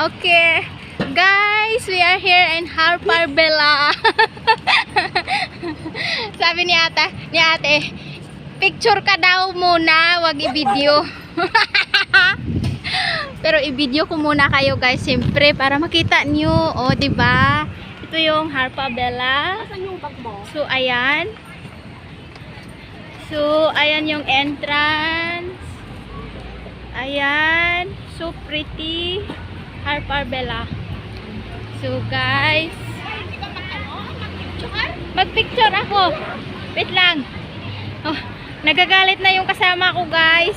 Okay. Guys, we are here in Harper Bella. Sabi ni ate, picture ka daw muna, wag i-video. Pero i-video ko muna kayo guys, siyempre para makita niyo, oh, 'di ba? Ito yung Harper Bella. Saan yung bag mo? So ayan. So ayan yung entrance. Ayan, so pretty. Harper Bella. So guys, mag-picture ako. Wait lang. Oh, nagagalit na yung kasama ko, guys.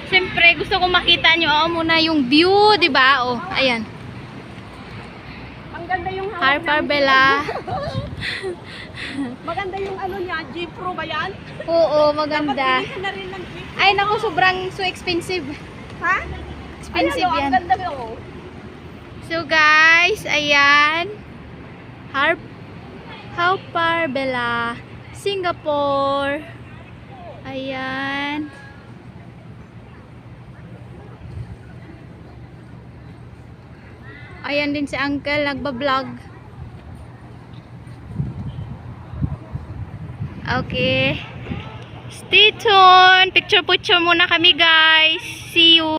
Siyempre, gusto ko makita nyo muna yung view, 'di ba? Oh, ayan. Ang ganda yung Harper Bella. Maganda yung ano niya, Jeep Pro ba yan? Oo, maganda. Dapat na rin ng Jeep. Ay, naku, sobrang so expensive. Ha? Expensive Ayan, yan. ang ganda mo. So guys, ayan. Harper Bella, Singapore. Ayan. Ayan din si Uncle, nagba-vlog. Okay. Stay tuned. Picture muna kami guys. See you.